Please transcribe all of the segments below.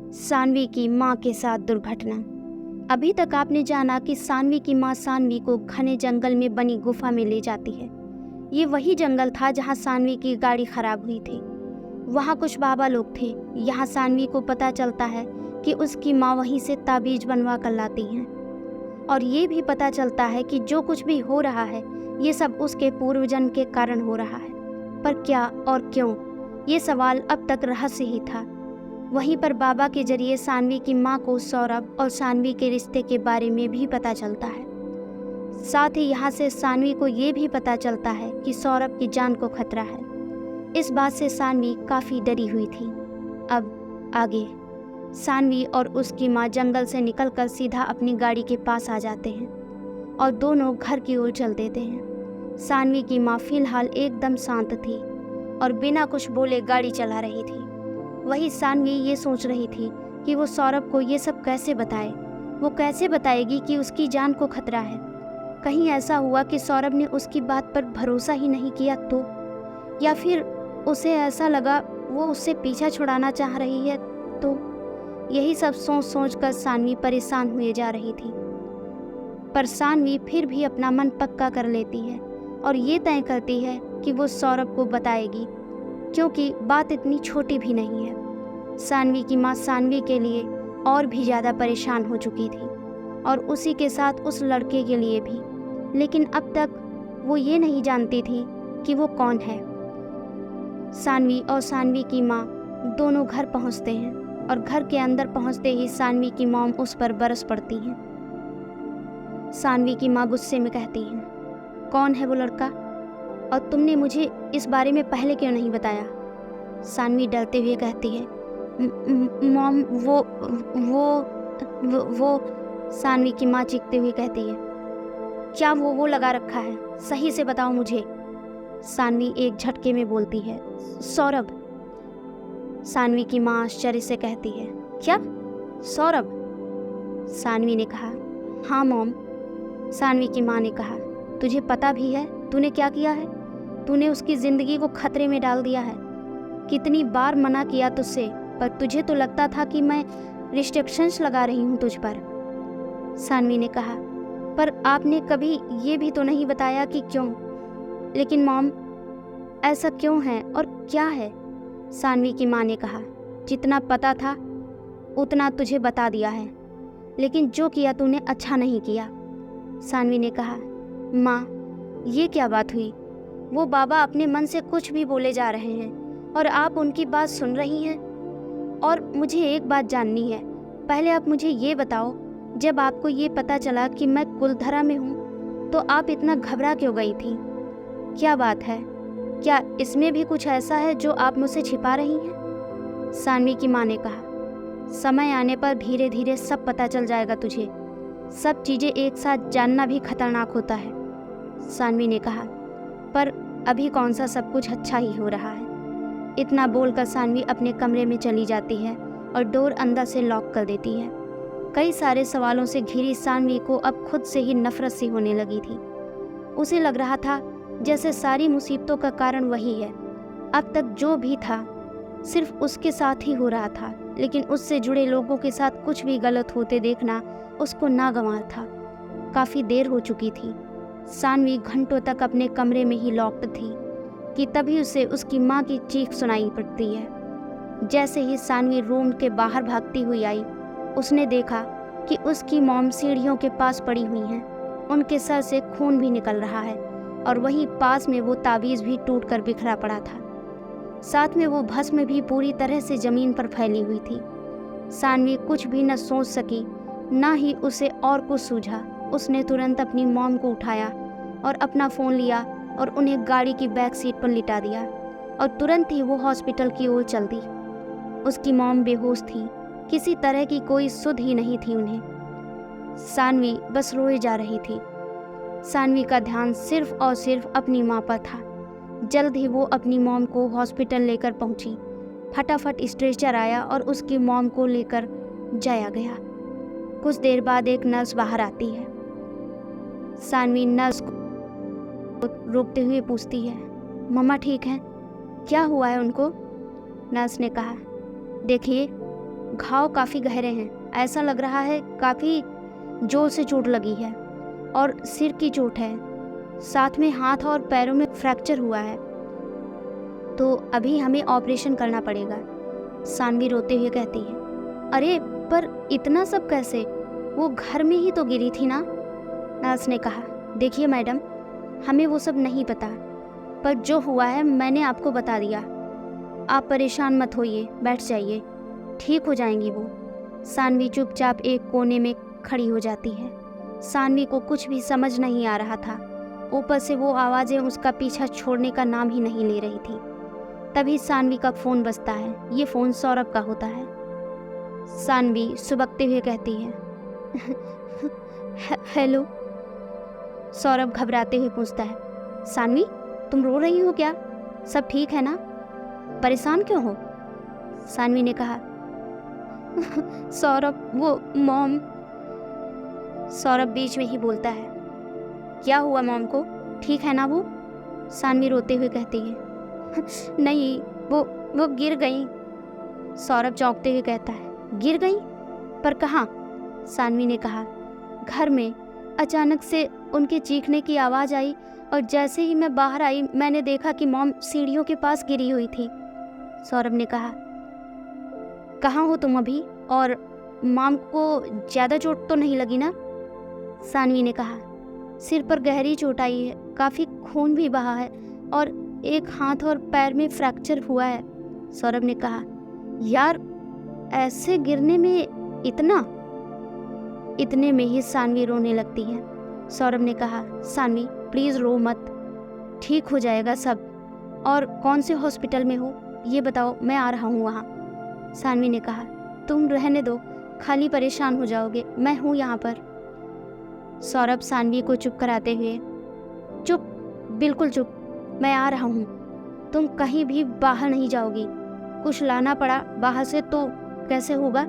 सानवी की मां के साथ दुर्घटना। अभी तक आपने जाना कि सानवी की मां सानवी को घने जंगल में बनी गुफा में ले जाती है। ये वही जंगल था जहां सानवी की गाड़ी खराब हुई थी। वहां कुछ बाबा लोग थे। यहाँ सानवी को पता चलता है कि उसकी मां वहीं से ताबीज बनवा कर लाती हैं और ये भी पता चलता है कि जो कुछ भी हो रहा है ये सब उसके पूर्व जन्म के कारण हो रहा है। पर क्या और क्यों, ये सवाल अब तक रहस्य ही था। वहीं पर बाबा के जरिए सानवी की मां को सौरभ और सानवी के रिश्ते के बारे में भी पता चलता है। साथ ही यहाँ से सानवी को ये भी पता चलता है कि सौरभ की जान को खतरा है। इस बात से सानवी काफ़ी डरी हुई थी। अब आगे सानवी और उसकी मां जंगल से निकलकर सीधा अपनी गाड़ी के पास आ जाते हैं और दोनों घर की ओर चल देते हैं। सानवी की मां फिलहाल एकदम शांत थी और बिना कुछ बोले गाड़ी चला रही थी। वही सानवी ये सोच रही थी कि वो सौरभ को ये सब कैसे बताए। वो कैसे बताएगी कि उसकी जान को खतरा है। कहीं ऐसा हुआ कि सौरभ ने उसकी बात पर भरोसा ही नहीं किया तो, या फिर उसे ऐसा लगा वो उससे पीछा छुड़ाना चाह रही है तो। यही सब सोच सोच कर सानवी परेशान हुए जा रही थी। पर सानवी फिर भी अपना मन पक्का कर लेती है और ये तय करती है कि वो सौरभ को बताएगी, क्योंकि बात इतनी छोटी भी नहीं है। सानवी की मां सानवी के लिए और भी ज़्यादा परेशान हो चुकी थी और उसी के साथ उस लड़के के लिए भी, लेकिन अब तक वो ये नहीं जानती थी कि वो कौन है। सानवी और सानवी की मां दोनों घर पहुंचते हैं और घर के अंदर पहुंचते ही सानवी की मॉम उस पर बरस पड़ती हैं। सानवी की मां गुस्से में कहती हैं, कौन है वो लड़का और तुमने मुझे इस बारे में पहले क्यों नहीं बताया? सानवी डरते हुए कहती है, मॉम वो सानवी की मां चीखते हुए कहती है, क्या वो लगा रखा है? सही से बताओ मुझे। सानवी एक झटके में बोलती है, सौरभ। सानवी की मां आश्चर्य से कहती है, क्या सौरभ? सानवी ने कहा, हाँ मॉम। सानवी की मां ने कहा, तुझे पता भी है तूने क्या किया है? तूने उसकी ज़िंदगी को खतरे में डाल दिया है। कितनी बार मना किया तुझसे, पर तुझे तो लगता था कि मैं रिस्ट्रिक्शंस लगा रही हूँ तुझ पर। सानवी ने कहा, पर आपने कभी ये भी तो नहीं बताया कि क्यों। लेकिन मॉम, ऐसा क्यों है और क्या है? सानवी की मां ने कहा, जितना पता था उतना तुझे बता दिया है, लेकिन जो किया तूने अच्छा नहीं किया। सानवी ने कहा, माँ ये क्या बात हुई? वो बाबा अपने मन से कुछ भी बोले जा रहे हैं और आप उनकी बात सुन रही हैं। और मुझे एक बात जाननी है, पहले आप मुझे ये बताओ, जब आपको ये पता चला कि मैं कुलधरा में हूँ तो आप इतना घबरा क्यों गई थी? क्या बात है? क्या इसमें भी कुछ ऐसा है जो आप मुझसे छिपा रही हैं? सानवी की माँ ने कहा, समय आने पर धीरे धीरे सब पता चल जाएगा तुझे। सब चीज़ें एक साथ जानना भी खतरनाक होता है। सानवी ने कहा, पर अभी कौन सा सब कुछ अच्छा ही हो रहा है। इतना बोलकर सानवी अपने कमरे में चली जाती है और डोर अंदर से लॉक कर देती है। कई सारे सवालों से घिरी सानवी को अब खुद से ही नफरत सी होने लगी थी। उसे लग रहा था जैसे सारी मुसीबतों का कारण वही है। अब तक जो भी था सिर्फ उसके साथ ही हो रहा था, लेकिन उससे जुड़े लोगों के साथ कुछ भी गलत होते देखना उसको नागवार था। काफ़ी देर हो चुकी थी। सानवी घंटों तक अपने कमरे में ही लॉक्ड थी कि तभी उसे उसकी माँ की चीख सुनाई पड़ती है। जैसे ही सानवी रूम के बाहर भागती हुई आई, उसने देखा कि उसकी मॉम सीढ़ियों के पास पड़ी हुई हैं। उनके सर से खून भी निकल रहा है और वहीं पास में वो ताबीज़ भी टूटकर बिखरा पड़ा था। साथ में वो भस्म भी पूरी तरह से ज़मीन पर फैली हुई थी। सानवी कुछ भी न सोच सकी, ना ही उसे और कुछ सूझा। उसने तुरंत अपनी मॉम को उठाया और अपना फ़ोन लिया और उन्हें गाड़ी की बैक सीट पर लिटा दिया और तुरंत ही वो हॉस्पिटल की ओर चल दी। उसकी मॉम बेहोश थी, किसी तरह की कोई सुध ही नहीं थी उन्हें। सानवी बस रोए जा रही थी। सानवी का ध्यान सिर्फ और सिर्फ अपनी माँ पर था। जल्द ही वो अपनी मॉम को हॉस्पिटल लेकर पहुंची। फटाफट स्ट्रेचर आया और उसकी मॉम को लेकर जाया गया। कुछ देर बाद एक नर्स बाहर आती है। सानवी नर्स को रोकते हुए पूछती है, मम्मा ठीक हैं? क्या हुआ है उनको? नर्स ने कहा, देखिए घाव काफ़ी गहरे हैं, ऐसा लग रहा है काफ़ी जोर से चोट लगी है और सिर की चोट है, साथ में हाथ और पैरों में फ्रैक्चर हुआ है, तो अभी हमें ऑपरेशन करना पड़ेगा, सानवी रोते हुए कहती है। अरे पर इतना सब कैसे, वो घर में ही तो गिरी थी ना, नर्स ने कहा। देखिए मैडम, हमें वो सब नहीं पता, पर जो हुआ है मैंने आपको बता दिया। आप परेशान मत होइए, बैठ जाइए, ठीक हो जाएंगी वो। सानवी चुपचाप एक कोने में खड़ी हो जाती है। सानवी को कुछ भी समझ नहीं आ रहा था, ऊपर से वो आवाज़ें उसका पीछा छोड़ने का नाम ही नहीं ले रही थी। तभी सानवी का फ़ोन बजता है। ये फ़ोन सौरभ का होता है। सानवी सुबकते हुए कहती है, हेलो। सौरभ घबराते हुए पूछता है, सानवी तुम रो रही हो क्या? सब ठीक है ना? परेशान क्यों हो? सानवी ने कहा, सौरभ वो मॉम। सौरभ बीच में ही बोलता है, क्या हुआ मॉम को, ठीक है ना वो? सानवी रोते हुए कहती है, नहीं वो गिर गई। सौरभ चौंकते हुए कहता है, गिर गई? पर कहाँ? सानवी ने कहा, घर में। अचानक से उनके चीखने की आवाज़ आई और जैसे ही मैं बाहर आई मैंने देखा कि मॉम सीढ़ियों के पास गिरी हुई थी। सौरभ ने कहा, कहाँ हो तुम अभी, और मॉम को ज़्यादा चोट तो नहीं लगी ना? सानवी ने कहा, सिर पर गहरी चोट आई है, काफ़ी खून भी बहा है और एक हाथ और पैर में फ्रैक्चर हुआ है। सौरभ ने कहा, यार ऐसे गिरने में इतने में ही सानवी रोने लगती है। सौरभ ने कहा, सानवी प्लीज़ रो मत, ठीक हो जाएगा सब। और कौन से हॉस्पिटल में हो ये बताओ, मैं आ रहा हूँ वहाँ। सानवी ने कहा, तुम रहने दो, खाली परेशान हो जाओगे, मैं हूँ यहाँ पर। सौरभ सानवी को चुप कराते हुए, चुप, बिल्कुल चुप, मैं आ रहा हूँ, तुम कहीं भी बाहर नहीं जाओगी। कुछ लाना पड़ा बाहर से तो कैसे होगा?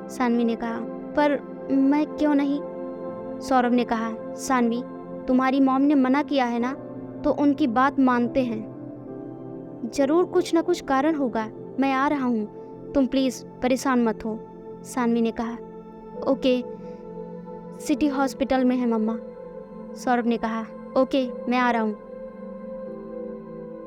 सानवी ने कहा, पर मैं क्यों नहीं? सौरभ ने कहा, सानवी तुम्हारी मॉम ने मना किया है ना, तो उनकी बात मानते हैं, जरूर कुछ ना कुछ कारण होगा। मैं आ रहा हूँ, तुम प्लीज़ परेशान मत हो। सानवी ने कहा, ओके, सिटी हॉस्पिटल में है मम्मा। सौरभ ने कहा, ओके मैं आ रहा हूँ।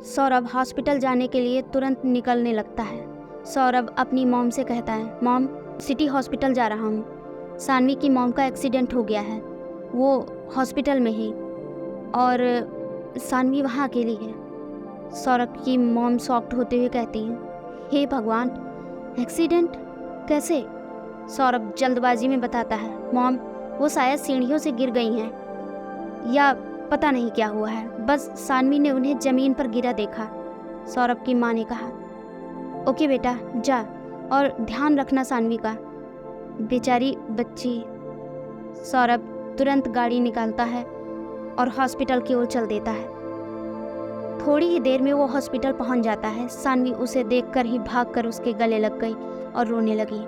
सौरभ हॉस्पिटल जाने के लिए तुरंत निकलने लगता है। सौरभ अपनी मॉम से कहता है, मॉम सिटी हॉस्पिटल जा रहा हूँ, सानवी की मॉम का एक्सीडेंट हो गया है, वो हॉस्पिटल में ही, और सानवी वहाँ अकेली है। सौरभ की मॉम शॉक्ड होते हुए कहती है, हे भगवान, एक्सीडेंट कैसे? सौरभ जल्दबाजी में बताता है, मॉम वो शायद सीढ़ियों से गिर गई हैं या पता नहीं क्या हुआ है, बस सानवी ने उन्हें ज़मीन पर गिरा देखा। सौरभ की माँ ने कहा, ओके बेटा जा, और ध्यान रखना सानवी का, बेचारी बच्ची। सौरभ तुरंत गाड़ी निकालता है और हॉस्पिटल की ओर चल देता है। थोड़ी ही देर में वो हॉस्पिटल पहुंच जाता है। सानवी उसे देखकर ही भागकर उसके गले लग गई और रोने लगी।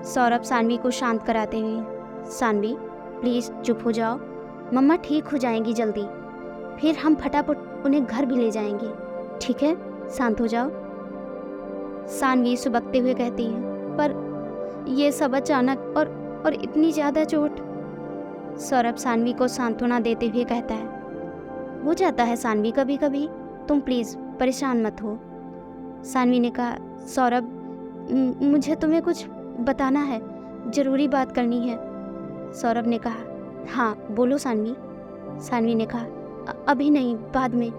सौरभ सानवी को शांत कराते हुए, सानवी प्लीज़ चुप हो जाओ, मम्मा ठीक हो जाएंगी जल्दी, फिर हम फटाफट उन्हें घर भी ले जाएंगे, ठीक है, शांत हो जाओ। सानवी सुबकते हुए कहती है, पर ये सब अचानक और इतनी ज़्यादा चोट। सौरभ सानवी को सांत्वना देते हुए कहता है, हो जाता है सानवी कभी कभी, तुम प्लीज़ परेशान मत हो। सानवी ने कहा, सौरभ मुझे तुम्हें कुछ बताना है, ज़रूरी बात करनी है। सौरभ ने कहा, हाँ बोलो सानवी। सानवी ने कहा, अभी नहीं, बाद में,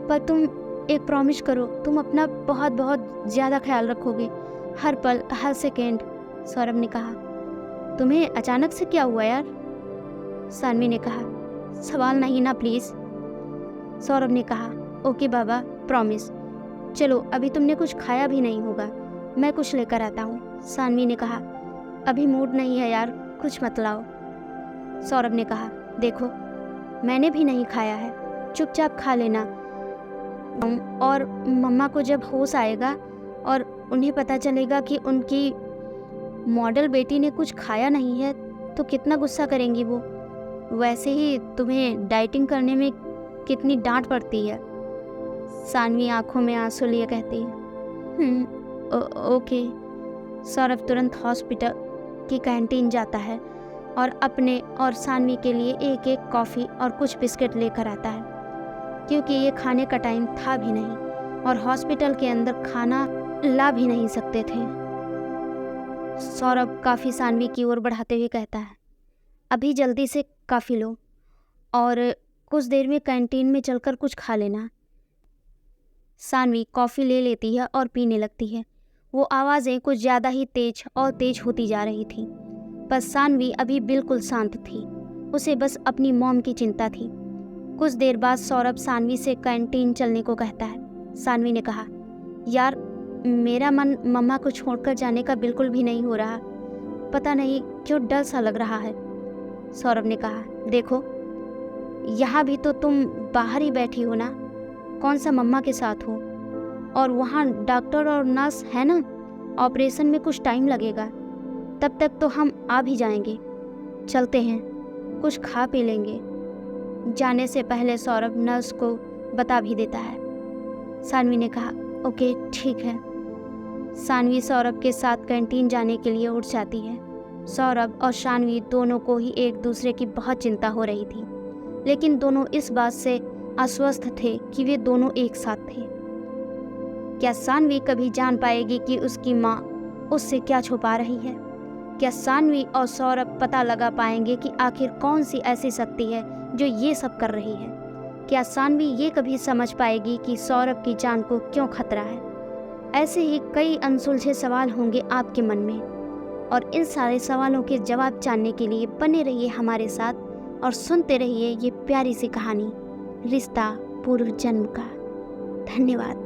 पर तुम एक प्रॉमिस करो, तुम अपना बहुत बहुत ज़्यादा ख्याल रखोगे, हर पल हर सेकेंड। सौरभ ने कहा, तुम्हें अचानक से क्या हुआ यार? सानवी ने कहा, सवाल नहीं ना प्लीज़। सौरभ ने कहा, ओके बाबा, प्रॉमिस। चलो अभी तुमने कुछ खाया भी नहीं होगा, मैं कुछ लेकर आता हूँ। सानवी ने कहा, अभी मूड नहीं है यार, कुछ मत लाओ। सौरभ ने कहा, देखो मैंने भी नहीं खाया है, चुपचाप खा लेना, और मम्मा को जब होश आएगा और उन्हें पता चलेगा कि उनकी मॉडल बेटी ने कुछ खाया नहीं है तो कितना गुस्सा करेंगी वो। वैसे ही तुम्हें डाइटिंग करने में कितनी डांट पड़ती है। सानवी आंखों में आंसू लिए कहती है, ओके। सौरभ तुरंत हॉस्पिटल की कैंटीन जाता है और अपने और सानवी के लिए एक एक कॉफ़ी और कुछ बिस्किट लेकर आता है, क्योंकि ये खाने का टाइम था भी नहीं और हॉस्पिटल के अंदर खाना ला भी नहीं सकते थे। सौरभ काफ़ी सानवी की ओर बढ़ाते हुए कहता है, अभी जल्दी से काफ़ी लो और कुछ देर में कैंटीन में चलकर कुछ खा लेना। सानवी कॉफ़ी ले लेती है और पीने लगती है। वो आवाज़ें कुछ ज़्यादा ही तेज होती जा रही थी, पर सानवी अभी बिल्कुल शांत थी। उसे बस अपनी मॉम की चिंता थी। कुछ देर बाद सौरभ सानवी से कैंटीन चलने को कहता है। सानवी ने कहा, यार मेरा मन मम्मा को छोड़कर जाने का बिल्कुल भी नहीं हो रहा, पता नहीं क्यों डर सा लग रहा है। सौरभ ने कहा, देखो यहाँ भी तो तुम बाहर ही बैठी हो ना, कौन सा मम्मा के साथ हो, और वहाँ डॉक्टर और नर्स है ना, ऑपरेशन में कुछ टाइम लगेगा, तब तक तो हम आ भी जाएंगे। चलते हैं, कुछ खा पी लेंगे। जाने से पहले सौरभ नर्स को बता भी देता है। सानवी ने कहा, ओके ठीक है। सानवी सौरभ के साथ कैंटीन जाने के लिए उठ जाती है। सौरभ और सानवी दोनों को ही एक दूसरे की बहुत चिंता हो रही थी, लेकिन दोनों इस बात से आश्वस्त थे कि वे दोनों एक साथ थे। क्या सानवी कभी जान पाएगी कि उसकी माँ उससे क्या छुपा रही है? क्या सानवी और सौरभ पता लगा पाएंगे कि आखिर कौन सी ऐसी शक्ति है जो ये सब कर रही है? क्या सानवी ये कभी समझ पाएगी कि सौरभ की जान को क्यों खतरा है? ऐसे ही कई अनसुलझे सवाल होंगे आपके मन में, और इन सारे सवालों के जवाब जानने के लिए बने रहिए हमारे साथ और सुनते रहिए ये प्यारी सी कहानी रिश्ता पूर्व जन्म का। धन्यवाद।